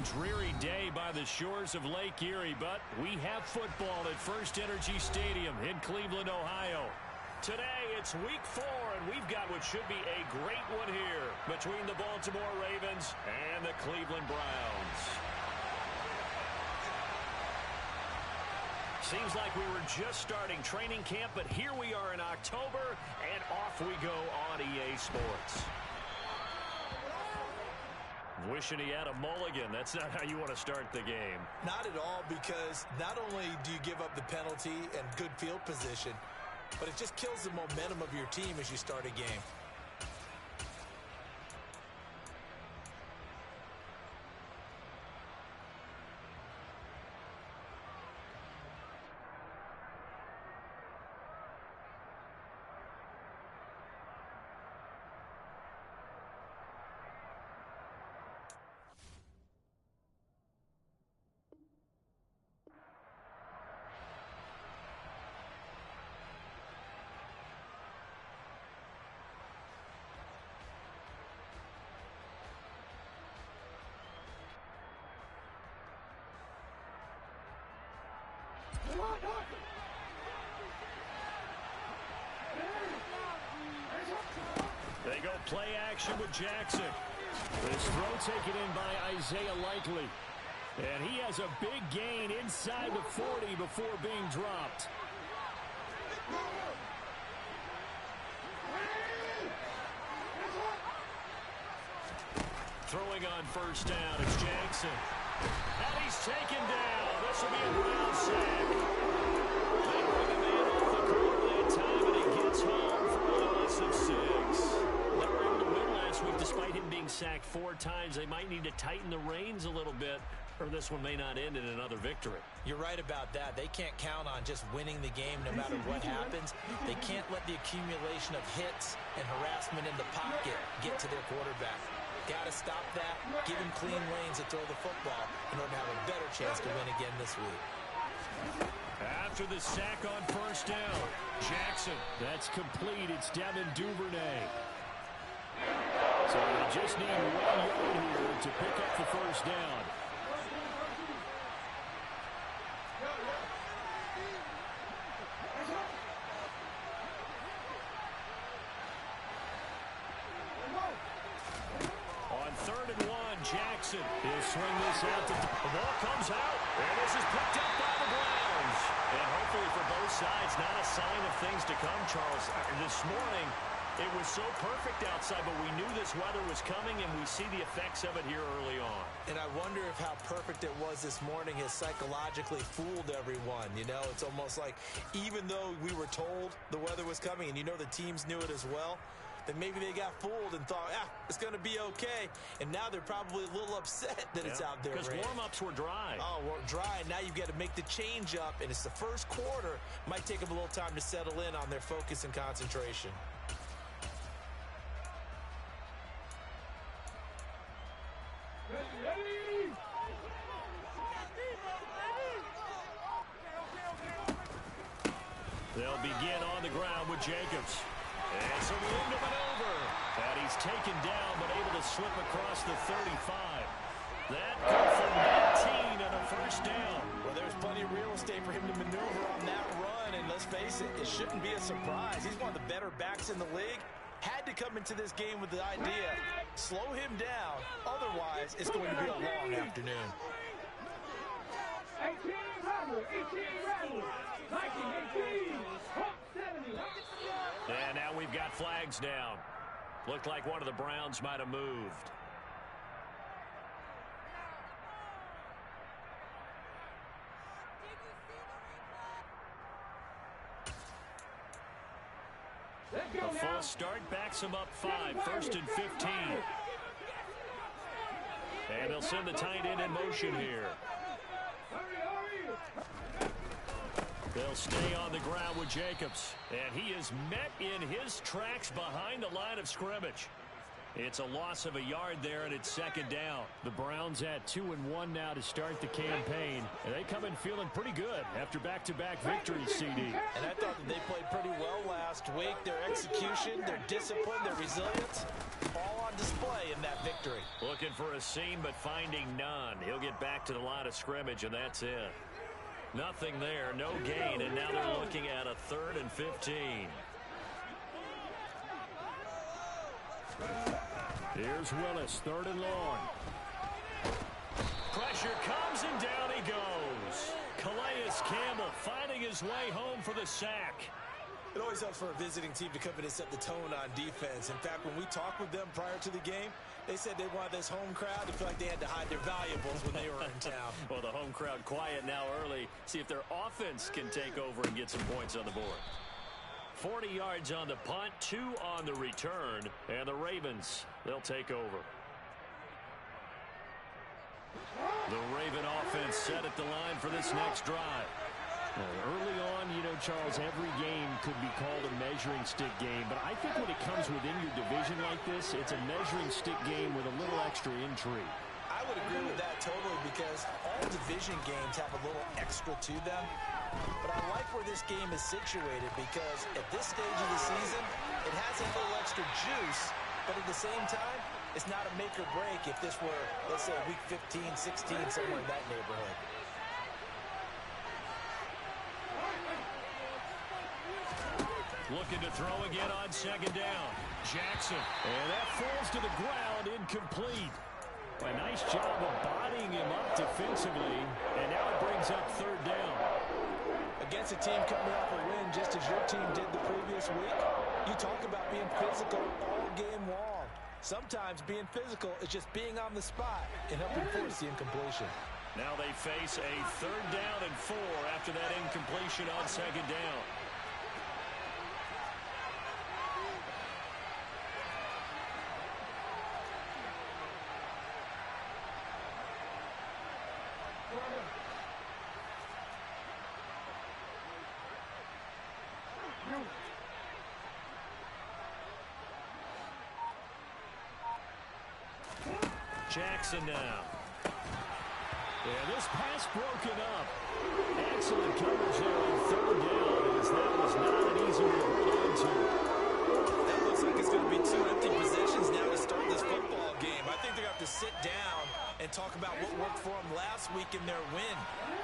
dreary day by the shores of Lake Erie, but we have football at First Energy Stadium in Cleveland, Ohio. Today, it's week 4, and we've got what should be a great one here between the Baltimore Ravens and the Cleveland Browns. Seems like we were just starting training camp, but here we are in October, and off we go on EA Sports. Wishing he had a mulligan. That's not how you want to start the game. Not at all, because not only do you give up the penalty and good field position, but it just kills the momentum of your team as you start a game. They go play action with Jackson. This throw taken in by Isaiah Likely. And he has a big gain inside the 40 before being dropped. Throwing on first down, it's Jackson. And he's taken down. This will be a ground sack. They bring the man off the corner that time, and he gets home for a loss of 6. They were able to win last week despite him being sacked 4 times. They might need to tighten the reins a little bit, or this one may not end in another victory. You're right about that. They can't count on just winning the game no matter what happens. They can't let the accumulation of hits and harassment in the pocket get to their quarterback. Got to stop that, give him clean lanes to throw the football in order to have a better chance to win again this week. After the sack on first down, Jackson, that's complete. It's Devin Duvernay. So they just need 1 yard here to pick up the first down. Jackson, he'll swing this out. The ball comes out, and this is picked up by the Browns. And hopefully for both sides, not a sign of things to come, Charles. This morning, it was so perfect outside, but we knew this weather was coming, and we see the effects of it here early on. And I wonder if how perfect it was this morning has psychologically fooled everyone. You know, it's almost like even though we were told the weather was coming, and you know the teams knew it as well, then maybe they got fooled and thought, it's going to be okay. And now they're probably a little upset that it's out there. Because warm-ups were dry. Oh, dry. And now you've got to make the change up. And it's the first quarter. Might take them a little time to settle in on their focus and concentration. They'll begin on the ground with Jacobs. It's a room to maneuver. And he's taken down, but able to slip across the 35. That comes from 19 and a first down. Well, there's plenty of real estate for him to maneuver on that run. And let's face it, it shouldn't be a surprise. He's one of the better backs in the league. Had to come into this game with the idea, slow him down. Otherwise, it's going to be a long afternoon. 18 Rattler, 18 Rattler, 1918, Hawk 70. And now we've got flags down. Looked like one of the Browns might have moved. A full start backs them up 5, 1st and 15. And they'll send the tight end in motion here. They'll stay on the ground with Jacobs. And he is met in his tracks behind the line of scrimmage. It's a loss of a yard there, and it's 2nd down. The Browns at 2-1 now to start the campaign. And they come in feeling pretty good after back-to-back victories, CD. And I thought that they played pretty well last week. Their execution, their discipline, their resilience, all on display in that victory. victory. Looking for a seam, but finding none. He'll get back to the line of scrimmage, and that's it. Nothing there, no gain, and now they're looking at a 3rd and 15. Here's Willis, 3rd and long. Pressure comes, and down he goes. Calais Campbell finding his way home for the sack. It always helps for a visiting team to come in and set the tone on defense. In fact, when we talked with them prior to the game, they said they wanted this home crowd to feel like they had to hide their valuables when they were in town. Well, the home crowd quiet now early. See if their offense can take over and get some points on the board. 40 yards on the punt, 2 on the return, and the Ravens, they'll take over. The Raven offense set at the line for this next drive. Early on, you know, Charles, every game could be called a measuring stick game, but I think when it comes within your division like this, it's a measuring stick game with a little extra intrigue. I would agree with that totally because all division games have a little extra to them. But I like where this game is situated because at this stage of the season, it has a little extra juice, but at the same time, it's not a make or break if this were, let's say, week 15, 16, somewhere in that neighborhood. Looking to throw again on 2nd down. Jackson. And that falls to the ground, incomplete. A nice job of bodying him up defensively, and now it brings up 3rd down. Against a team coming off a win just as your team did the previous week, you talk about being physical all game long. Sometimes being physical is just being on the spot and helping force the incompletion. Now they face a 3rd down and 4 after that incompletion on 2nd down. Jackson now. Yeah, this pass broken up. Excellent coverage there on 3rd down, as that was not an easy one to hold on to. That looks like it's going to be 2 empty possessions now to start this football game. I think they're going to have to sit down and talk about what worked for them last week in their win.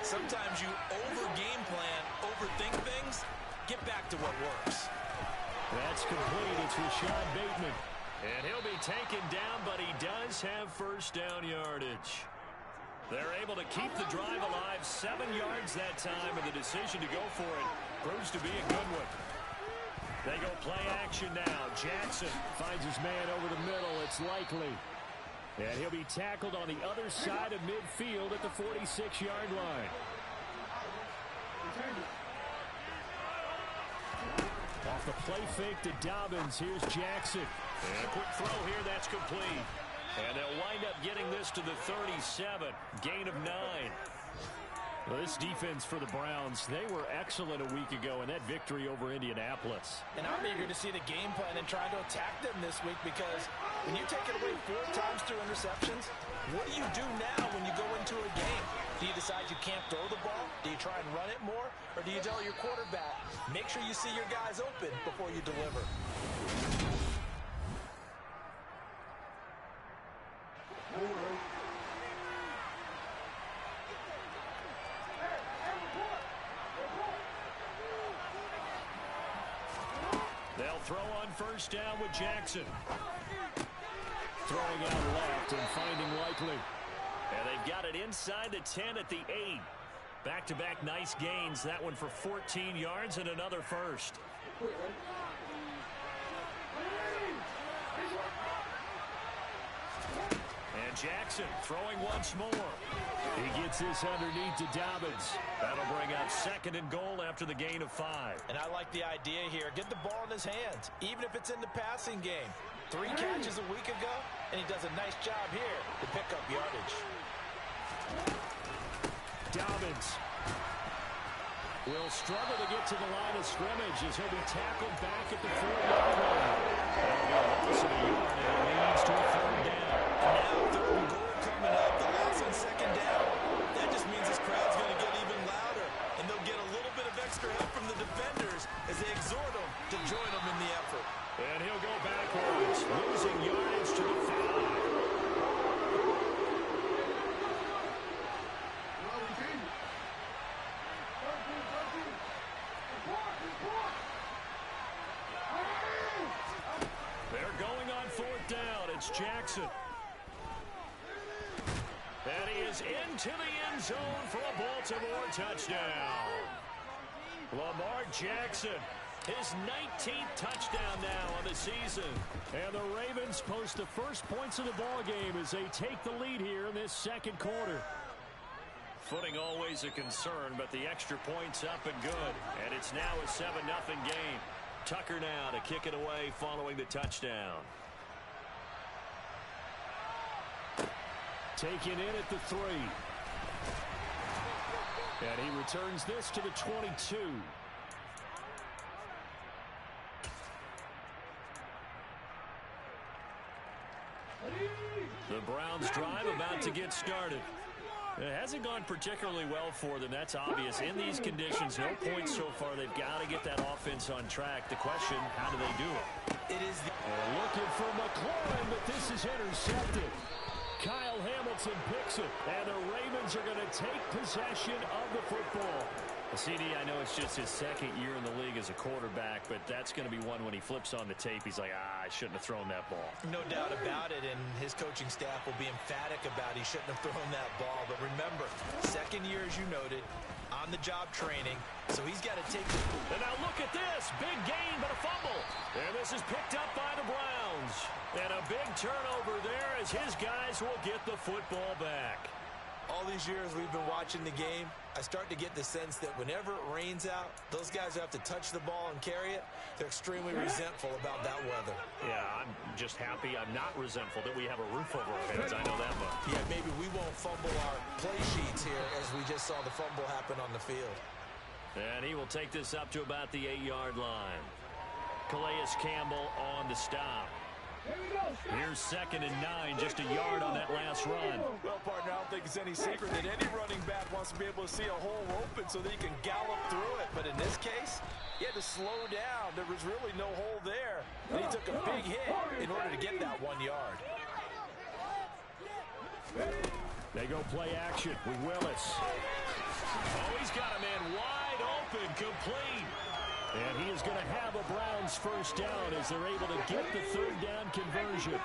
Sometimes you over-game plan, overthink things. Get back to what works. That's complete. It's Rashad Bateman. And he'll be taken down, but he does have 1st down yardage. They're able to keep the drive alive, 7 yards that time, and the decision to go for it proves to be a good one. They go play action now. Jackson Finds his man over the middle. It's Likely. And he'll be tackled on the other side of midfield at the 46-yard line. Off the play fake to Dobbins. Here's Jackson. And a quick throw here, that's complete. And they'll wind up getting this to the 37. Gain of 9. Well, this defense for the Browns, they were excellent a week ago in that victory over Indianapolis. And I'm eager to see the game plan and trying to attack them this week because when you take it away 4 times through interceptions, what do you do now when you go into a game? Do you decide you can't throw the ball? Do you try and run it more? Or do you tell your quarterback, make sure you see your guys open before you deliver? They'll throw on 1st down with Jackson. Throwing out left and finding Likely. And they've got it inside the 10 at the 8. Back-to-back nice gains. That one for 14 yards and another 1st. And Jackson throwing once more. He gets this underneath to Dobbins. That'll bring up 2nd and goal after the gain of 5. And I like the idea here. Get the ball in his hands, even if it's in the passing game. 3 catches a week ago, and he does a nice job here to pick up yardage. Dobbins will struggle to get to the line of scrimmage as he'll be tackled back at the 4-yard line. That'll be a loss of a yard, and it leads to a 3rd down. Now 3rd and goal coming up. The loss on 2nd down. That just means this crowd's going to get even louder, and they'll get a little bit of extra help from the defenders as they exhort them to join them in the effort. And he'll go backwards, losing yardage to the 5. Lamar Jackson. And he is into the end zone for a Baltimore touchdown. Lamar Jackson, his 19th touchdown now on the season. And the Ravens post the first points of the ball game as they take the lead here in this second quarter. Footing always a concern, but the extra point's up and good. And it's now a 7-0 game. Tucker now to kick it away following the touchdown. Taken in at the 3. And he returns this to the 22. The Browns drive about to get started. It hasn't gone particularly well for them. That's obvious. In these conditions, no points so far. They've got to get that offense on track. The question, how do they do it? It is looking for McLaurin, but this is intercepted. Kyle Hamilton picks it, and the Ravens are going to take possession of the football. CD, I know it's just his second year in the league as a quarterback, but that's going to be one when he flips on the tape. He's like, I shouldn't have thrown that ball. No doubt about it, and his coaching staff will be emphatic about he shouldn't have thrown that ball. But remember, second year, as you noted, on-the-job training, so he's got to take it. And now look at this. Big gain, but a fumble. And this is picked up by the Browns. And a big turnover there as his guys will get the football back. All these years we've been watching the game, I start to get the sense that whenever it rains out, those guys who have to touch the ball and carry it, they're extremely resentful about that weather. Yeah, I'm just happy I'm not resentful that we have a roof over our heads. I know that much. Yeah, maybe we won't fumble our play sheets here as we just saw the fumble happen on the field. And he will take this up to about the 8-yard line. Calais Campbell on the stop. Here's 2nd and 9, just a yard on that last run. Well, partner, I don't think it's any secret that any running back wants to be able to see a hole open so that he can gallop through it. But in this case, he had to slow down. There was really no hole there. And he took a big hit in order to get that 1 yard. They go play action with Willis. Oh, he's got a man wide open, complete. And he is going to have a Browns first down as they're able to get the 3rd down conversion.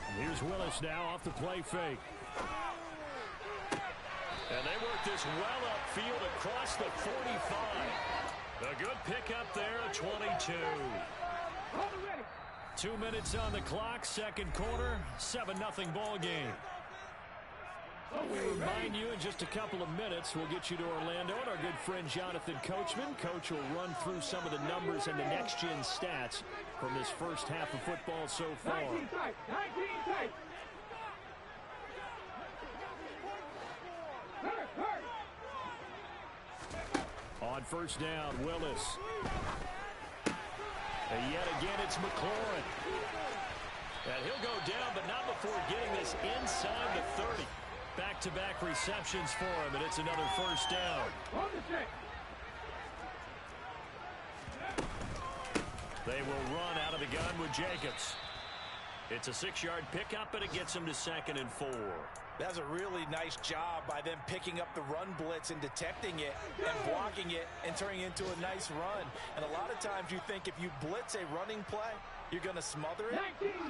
And here's Willis now off the play fake. And they work this well upfield across the 45. A good pickup there, a 22. 2 minutes on the clock, second quarter, 7-0 ball game. We remind you in just a couple of minutes, we'll get you to Orlando and our good friend Jonathan Coachman. Coach will run through some of the numbers and the next-gen stats from this first half of football so far. 19 tight. On first down, Willis. And yet again, it's McLaurin. And he'll go down, but not before getting this inside the 30. Back-to-back receptions for him, and it's another first down. They will run out of the gun with Jacobs. It's a 6-yard pickup, and it gets him to 2nd and 4. That's a really nice job by them picking up the run blitz and detecting it and blocking it and turning it into a nice run. And a lot of times you think if you blitz a running play, you're going to smother it.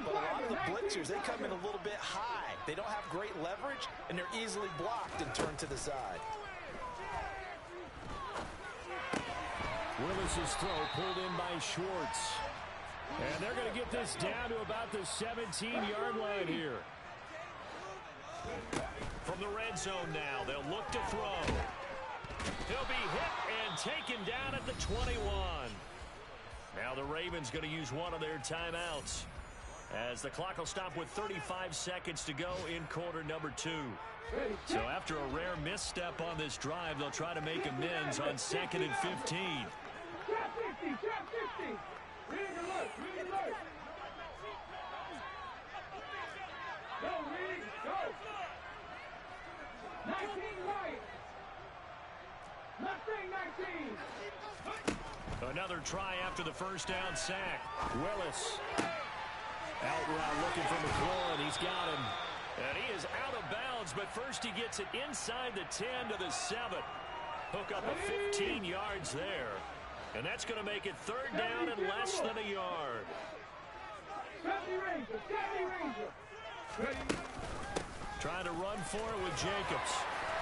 But a lot of the blitzers, they come in a little bit high. They don't have great leverage, and they're easily blocked and turned to the side. Willis's throw pulled in by Schwartz. And they're going to get this down to about the 17-yard line here. From the red zone now, they'll look to throw. He'll be hit and taken down at the 21. Now the Ravens going to use one of their timeouts as the clock will stop with 35 seconds to go in quarter number 2. So after a rare misstep on this drive, they'll try to make amends on 2nd and 15. Trap 50. Read alert. Go, Reed, go. 19 right. Nothing, 19. Another try after the first down sack. Willis. Out route looking for McLaurin. He's got him. And he is out of bounds, but first he gets it inside the 10 to the 7. Hook up a 15 yards there. And that's going to make it third down and less than a yard. Trying to run for it with Jacobs.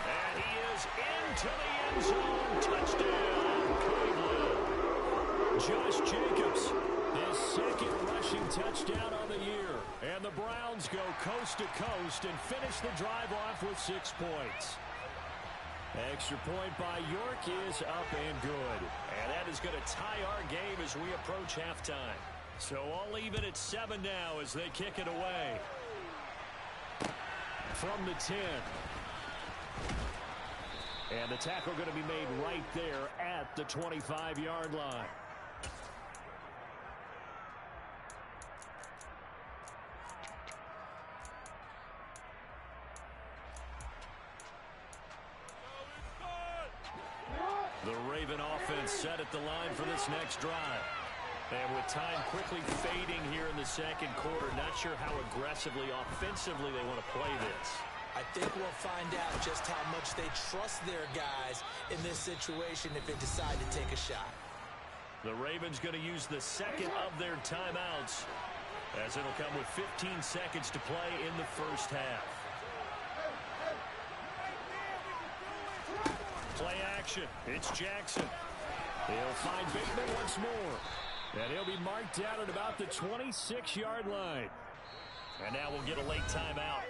And he is into the end zone. Touchdown, Cleveland. Josh Jacobs, his second rushing touchdown on the year. And the Browns go coast to coast and finish the drive off with 6 points. Extra point by York is up and good. And that is going to tie our game as we approach halftime. So all even at 7 now as they kick it away. From the 10. And the tackle going to be made right there at the 25-yard line. The Raven offense set at the line for this next drive. And with time quickly fading here in the second quarter, not sure how aggressively, offensively they want to play this. I think we'll find out just how much they trust their guys in this situation if they decide to take a shot. The Ravens going to use the second of their timeouts as it'll come with 15 seconds to play in the first half. Play action. It's Jackson. He'll find Bateman once more. And he'll be marked down at about the 26-yard line. And now we'll get a late timeout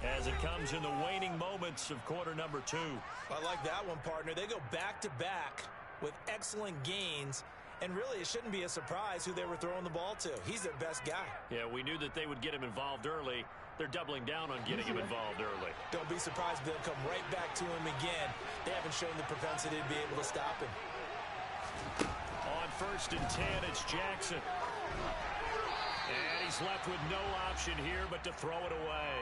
as it comes in the waning moments of quarter number 2. I like that one, partner. They go back-to-back with excellent gains. And really, it shouldn't be a surprise who they were throwing the ball to. He's their best guy. Yeah, we knew that they would get him involved early. They're doubling down on getting him involved early. Don't be surprised if they'll come right back to him again. They haven't shown the propensity to be able to stop him. On 1st and 10, it's Jackson. And he's left with no option here but to throw it away.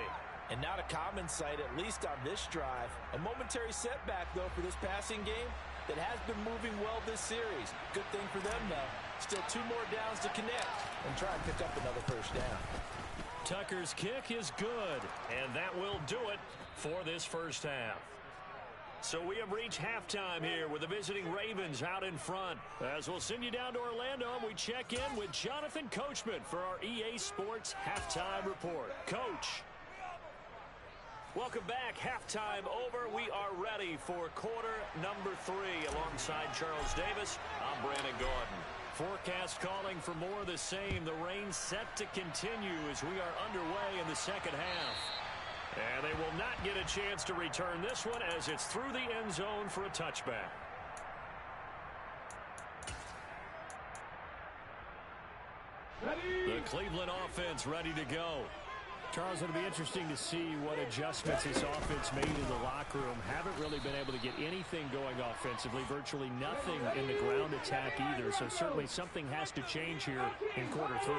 And not a common sight, at least on this drive. A momentary setback, though, for this passing game that has been moving well this series. Good thing for them, though. Still 2 more downs to connect and try and pick up another first down. Tucker's kick is good, and that will do it for this first half. So we have reached halftime here with the visiting Ravens out in front. As we'll send you down to Orlando, and we check in with Jonathan Coachman for our EA Sports Halftime Report. Coach. Welcome back. Halftime over. We are ready for quarter number 3 alongside Charles Davis. I'm Brandon Gordon. Forecast calling for more of the same. The rain set to continue as we are underway in the second half. And they will not get a chance to return this one as it's through the end zone for a touchback. The Cleveland offense ready to go. Charles, it'll be interesting to see what adjustments this offense made in the locker room. Haven't really been able to get anything going offensively, virtually nothing in the ground attack either. So certainly something has to change here in quarter 3.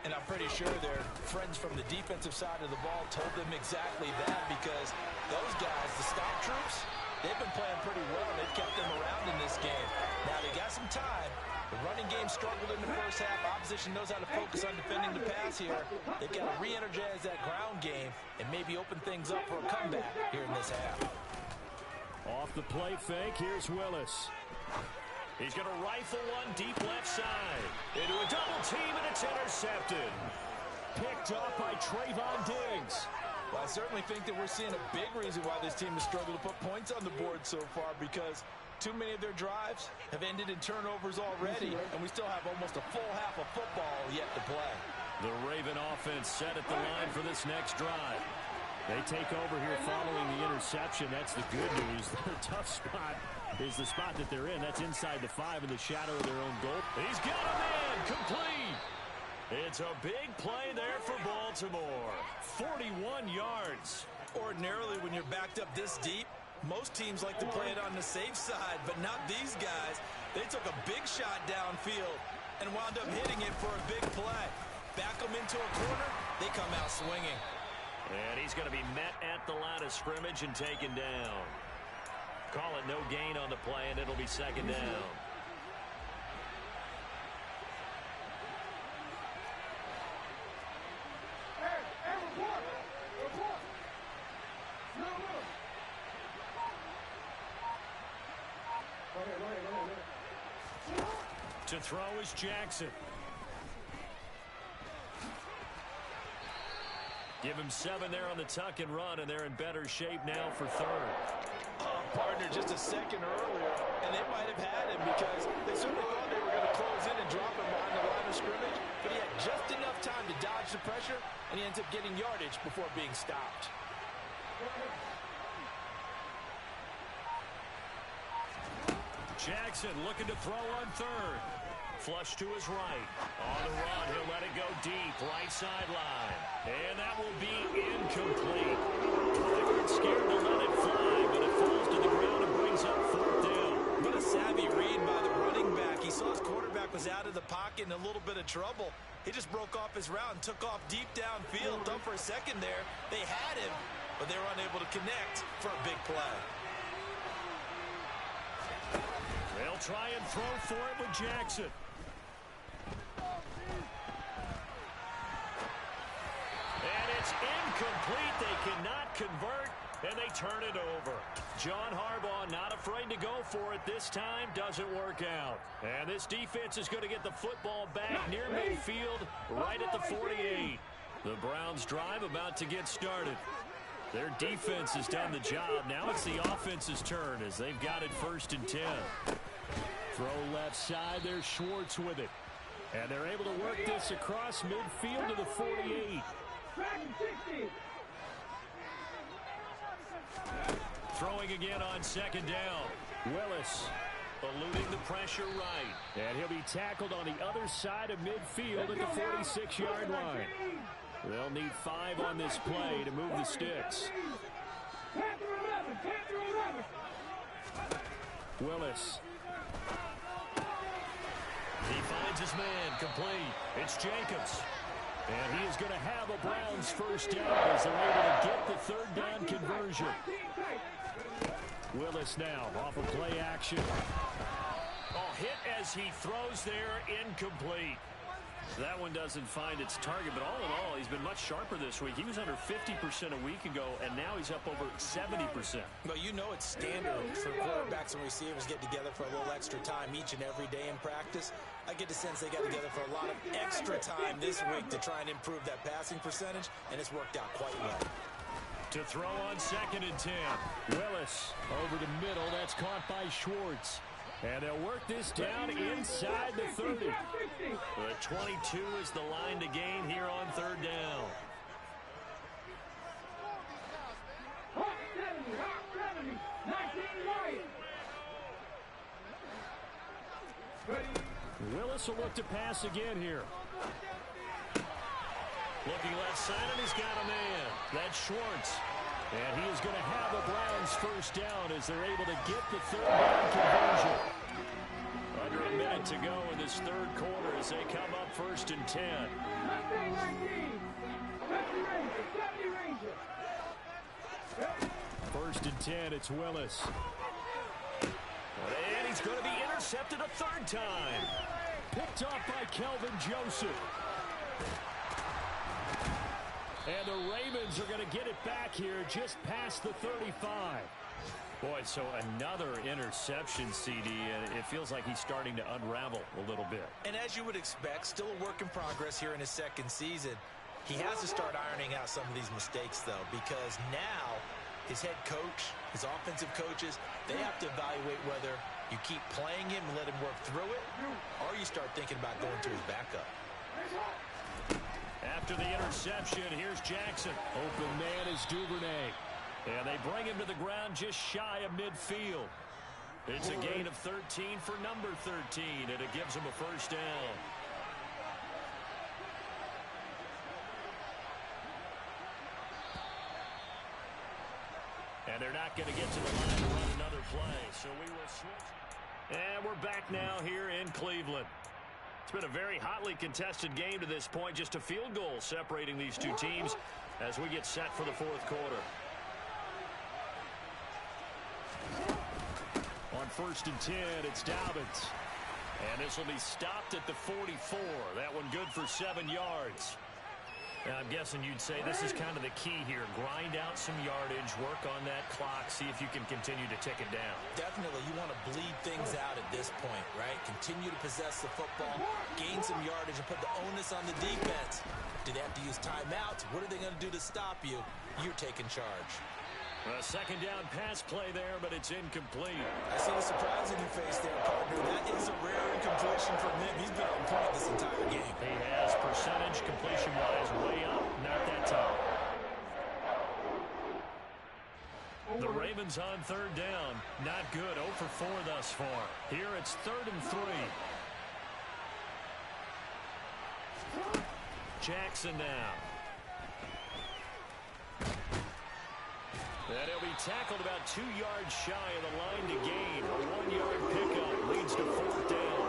And I'm pretty sure their friends from the defensive side of the ball told them exactly that, because those guys, the stop troops, they've been playing pretty well. They've kept them around in this game. Now they got some time. The running game struggled in the first half. Opposition knows how to focus on defending the pass here. They've got to re-energize that ground game and maybe open things up for a comeback here in this half. Off the play fake, here's Willis. He's going to rifle one deep left side. Into a double team, and it's intercepted. Picked off by Trayvon Diggs. Well, I certainly think that we're seeing a big reason why this team has struggled to put points on the board so far, because too many of their drives have ended in turnovers already, and we still have almost a full half of football yet to play. The Raven offense set at the line for this next drive. They take over here following the interception. That's the good news. Their tough spot is the spot that they're in. That's inside the 5 in the shadow of their own goal. He's got a man complete. It's a big play there for Baltimore. 41 yards. Ordinarily, when you're backed up this deep, most teams like to play it on the safe side, but not these guys. They took a big shot downfield and wound up hitting it for a big play. Back them into a corner, they come out swinging. And he's going to be met at the line of scrimmage and taken down. Call it no gain on the play, and it'll be second down. To throw is Jackson. Give him 7 there on the tuck and run, and they're in better shape now for third. Partner just a second earlier, and they might have had him because they certainly thought they were going to close in and drop him behind the line of scrimmage, but he had just enough time to dodge the pressure, and he ends up getting yardage before being stopped. Jackson looking to throw on third. Flush to his right. On the run, he'll let it go deep, right sideline. And that will be incomplete. They weren't scared to let it fly, but it falls to the ground and brings up fourth down. What a savvy read by the running back. He saw his quarterback was out of the pocket in a little bit of trouble. He just broke off his route and took off deep downfield. Thought for a second there they had him, but they were unable to connect for a big play. They'll try and throw for it with Jackson. And it's incomplete. They cannot convert, and they turn it over. John Harbaugh not afraid to go for it this time. Doesn't work out. And this defense is going to get the football back near midfield, right at the 48. The Browns drive about to get started. Their defense has done the job. Now it's the offense's turn as they've got it 1st and 10. Throw left side. There's Schwartz with it. And they're able to work this across midfield to the 48. Throwing again on 2nd down. Willis eluding the pressure right. And he'll be tackled on the other side of midfield at the 46-yard line. They'll need 5 on this play to move the sticks. Willis. He finds his man complete. It's Jacobs. And he is going to have a Browns 1st down as they're able to get the 3rd down conversion. Willis now off of play action. Oh, hit as he throws there, incomplete. That one doesn't find its target, but all in all, he's been much sharper this week. He was under 50% a week ago, and now he's up over 70%. Well, you know it's standard for quarterbacks and receivers get together for a little extra time each and every day in practice. I get the sense they got together for a lot of extra time this week to try and improve that passing percentage, and it's worked out quite well. To throw on 2nd and 10. Willis over the middle. That's caught by Schwartz. And they'll work this down inside the 30. The 22 is the line to gain here on 3rd down. Hot 70, 19 Willis will look to pass again here. Looking left side, and he's got a man. That's Schwartz. And he is going to have the Browns 1st down as they're able to get the 3rd down conversion. Under a minute to go in this 3rd quarter as they come up 1st and 10. 1st and 10, it's Willis. And he's going to be intercepted a 3rd time. Picked off by Kelvin Joseph. And the Ravens are going to get it back here just past the 35. Boy, so another interception, CD, and it feels like he's starting to unravel a little bit. And as you would expect, still a work in progress here in his 2nd season. He has to start ironing out some of these mistakes, though, because now his head coach, his offensive coaches, they have to evaluate whether you keep playing him and let him work through it, or you start thinking about going to his backup. After the interception, here's Jackson. Open man is Duvernay. And they bring him to the ground just shy of midfield. It's a gain of 13 for number 13, and it gives him a 1st down. And they're not going to get to the line to run another play, so we will switch. And we're back now here in Cleveland. It's been a very hotly contested game to this point. Just a field goal separating these two teams as we get set for the 4th quarter. On 1st and 10, it's Dobbins. And this will be stopped at the 44. That one good for 7 yards. I'm guessing you'd say this is kind of the key here. Grind out some yardage, work on that clock, see if you can continue to tick it down. Definitely, you want to bleed things out at this point, right? Continue to possess the football, gain some yardage, and put the onus on the defense. Do they have to use timeouts? What are they going to do to stop you? You're taking charge. A second down pass play there, but it's incomplete. I see the surprise in your face there, partner. That is a rare incompletion from him. He's been on point this entire game. He has percentage completion-wise way up, not that time. The Ravens on third down. Not good. 0 for 4 thus far. Here it's 3rd and 3. Jackson now. And he'll be tackled about 2 yards shy of the line to gain. A 1-yard pickup leads to 4th down.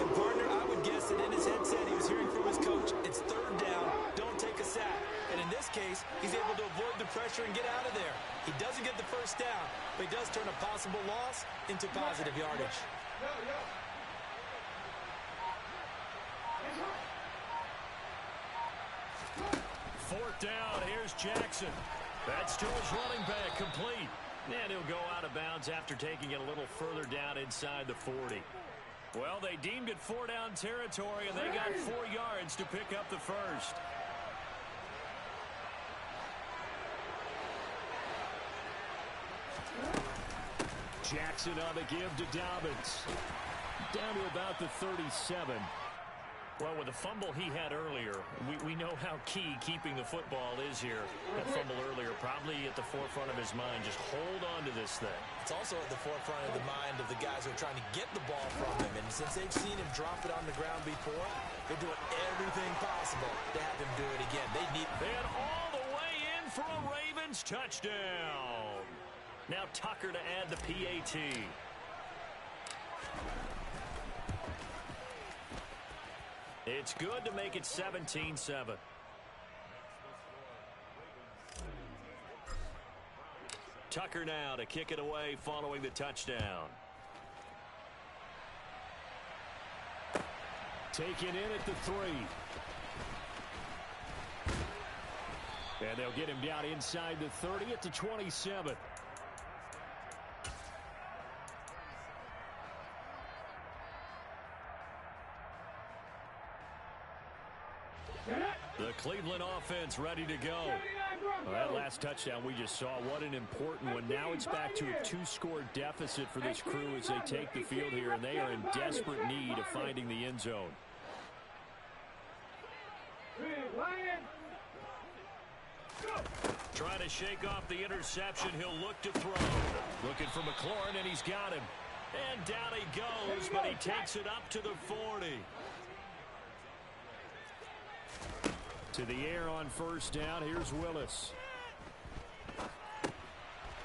And partner, I would guess that in his headset he was hearing from his coach, it's 3rd down, don't take a sack. And in this case, he's able to avoid the pressure and get out of there. He doesn't get the 1st down, but he does turn a possible loss into positive yardage. 4th down, here's Jackson. That's to his running back, complete. And he'll go out of bounds after taking it a little further down inside the 40. Well, they deemed it 4-down territory, and they got 4 yards to pick up the first. Jackson on the give to Dobbins. Down to about the 37. Well, with the fumble he had earlier, we know how key keeping the football is here. That fumble earlier probably at the forefront of his mind. Just hold on to this thing. It's also at the forefront of the mind of the guys who are trying to get the ball from him. And since they've seen him drop it on the ground before, they're doing everything possible to have him do it again. They need... And all the way in for a Ravens touchdown. Now Tucker to add the PAT. It's good to make it 17-7. Tucker now to kick it away following the touchdown. Taken in at the 3. And they'll get him down inside the 30 at the 27. The Cleveland offense ready to go. Well, that last touchdown we just saw, what an important one. Now it's back to a 2-score deficit for this crew as they take the field here, and they are in desperate need of finding the end zone. Trying to shake off the interception. He'll look to throw. Looking for McLaurin, and he's got him. And down he goes, but he takes it up to the 40. To the air on 1st down. Here's Willis.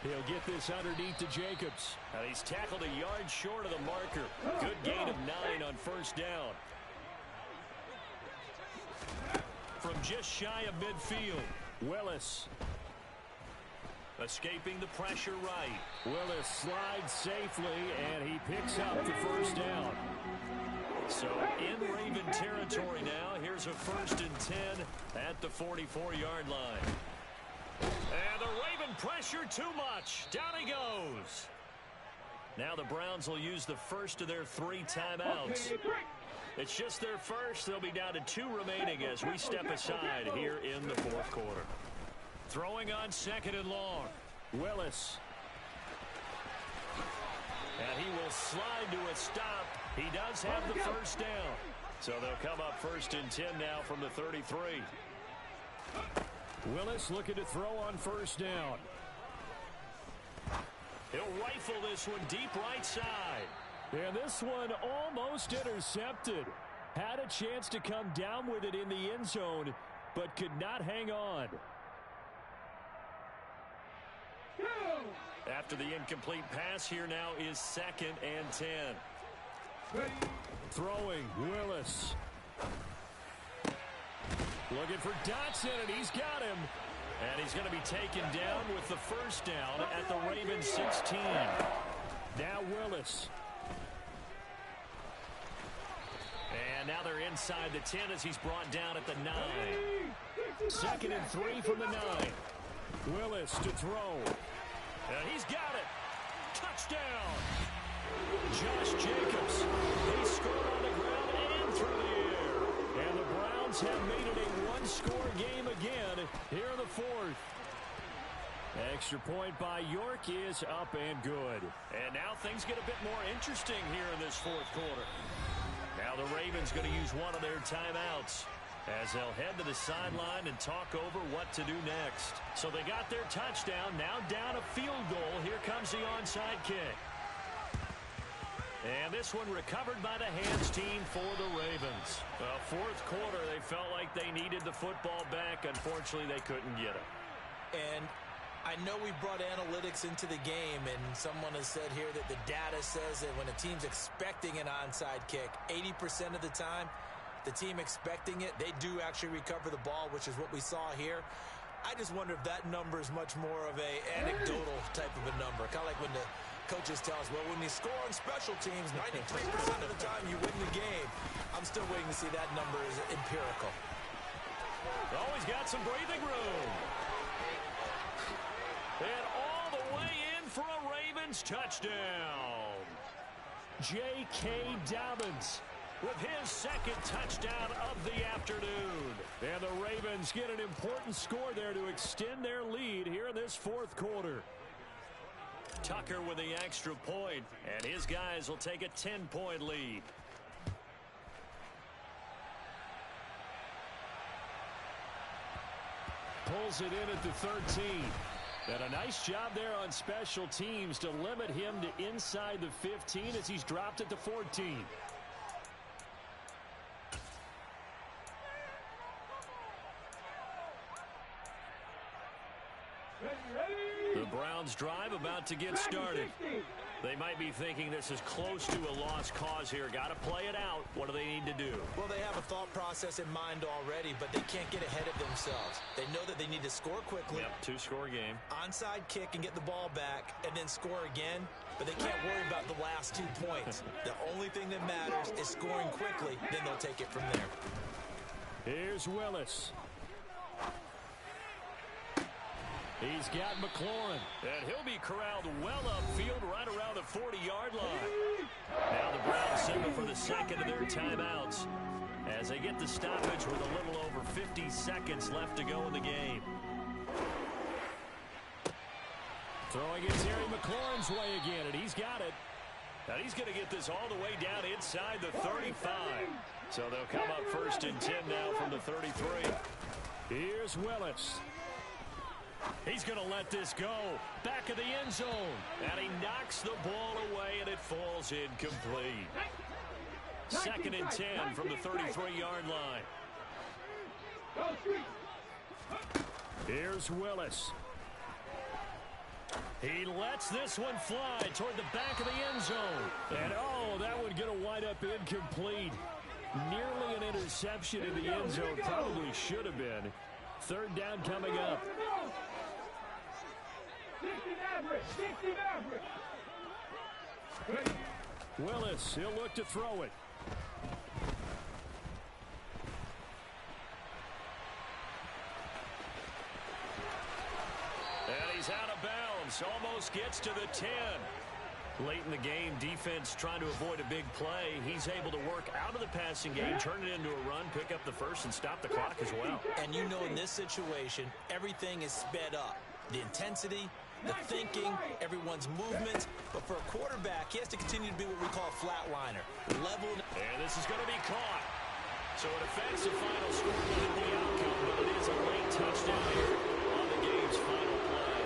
He'll get this underneath to Jacobs. And he's tackled a yard short of the marker. Good gain of 9 on 1st down. From just shy of midfield, Willis. Escaping the pressure right. Willis slides safely, and he picks up the 1st down. So in Raven territory now. Here's a 1st and 10 at the 44-yard line. And the Raven pressure too much. Down he goes. Now the Browns will use the first of their 3 timeouts. It's just their first. They'll be down to 2 remaining as we step aside here in the 4th quarter. Throwing on 2nd and long. Willis. And he will slide to a stop. He does have the 1st down. So they'll come up 1st and 10 now from the 33. Willis looking to throw on 1st down. He'll rifle this one deep right side. And this one almost intercepted. Had a chance to come down with it in the end zone, but could not hang on. After the incomplete pass, here now is 2nd and 10. Throwing, Willis. Looking for Dotson, and he's got him. And he's going to be taken down with the 1st down at the Ravens 16. Now Willis. And now they're inside the 10 as he's brought down at the 9. 2nd and 3 from the 9. Willis to throw. And he's got it. Touchdown. Josh Jacobs. He scored on the ground and through the air. And the Browns have made it a one-score game again here in the 4th. Extra point by York is up and good. And now things get a bit more interesting here in this 4th quarter. Now the Ravens going to use one of their timeouts as they'll head to the sideline and talk over what to do next. So they got their touchdown, now down a field goal. Here comes the onside kick. And this one recovered by the hands team for the Ravens. Well, 4th quarter, they felt like they needed the football back. Unfortunately, they couldn't get it. And I know we brought analytics into the game, and someone has said here that the data says that when a team's expecting an onside kick, 80% of the time, the team expecting it, they do actually recover the ball, which is what we saw here. I just wonder if that number is much more of a anecdotal type of a number. Kind of like when the coaches tell us, well, when you score on special teams, 93% of the time you win the game. I'm still waiting to see that number is empirical. Always got some breathing room. And all the way in for a Ravens touchdown. J.K. Dobbins with his 2nd touchdown of the afternoon. And the Ravens get an important score there to extend their lead here in this 4th quarter. Tucker with the extra point, and his guys will take a 10-point lead. Pulls it in at the 13. And a nice job there on special teams to limit him to inside the 15 as he's dropped at the 14. The Browns drive about to get started. They might be thinking this is close to a lost cause here. Got to play it out. What do they need to do? Well, they have a thought process in mind already, but they can't get ahead of themselves. They know that they need to score quickly. Yep, 2-score game. Onside kick and get the ball back and then score again, but they can't worry about the last 2 points. The only thing that matters is scoring quickly, then they'll take it from there. Here's Willis. He's got McLaurin, and he'll be corralled well upfield right around the 40-yard line. Now the Browns signal for the 2nd of their timeouts as they get the stoppage with a little over 50 seconds left to go in the game. Throwing it Terry McLaurin's way again, and he's got it. And he's going to get this all the way down inside the 35. So they'll come up 1st and 10 now from the 33. Here's Willis. He's going to let this go. Back of the end zone. And he knocks the ball away, and it falls incomplete. 2nd and 10 from the 33-yard line. Here's Willis. He lets this one fly toward the back of the end zone. And, oh, that would get a wind up incomplete. Nearly an interception in the end zone. Probably should have been. 3rd down coming up. Willis, he'll look to throw it. And he's out of bounds. Almost gets to the 10. Late in the game, defense trying to avoid a big play. He's able to work out of the passing game, turn it into a run, pick up the 1st, and stop the clock as well. And you know in this situation, everything is sped up. The intensity, the thinking, everyone's movements. But for a quarterback, he has to continue to be what we call a flatliner. Level. And this is going to be caught. So an offensive final score with the outcome, but it is a late touchdown here on the game's final play.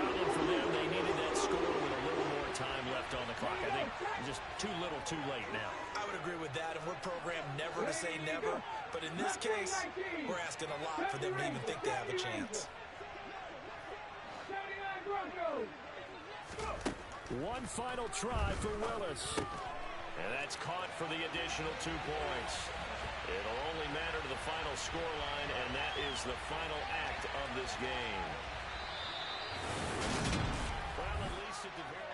Problem for them, they needed that score with a little more time left on the clock. I think just too little too late now. I would agree with that, and we're programmed never to say never. But in this case, we're asking a lot for them to even think they have a chance. One final try for Willis. And that's caught for the additional 2 points. It'll only matter to the final scoreline, and that is the final act of this game. Well, at least at the very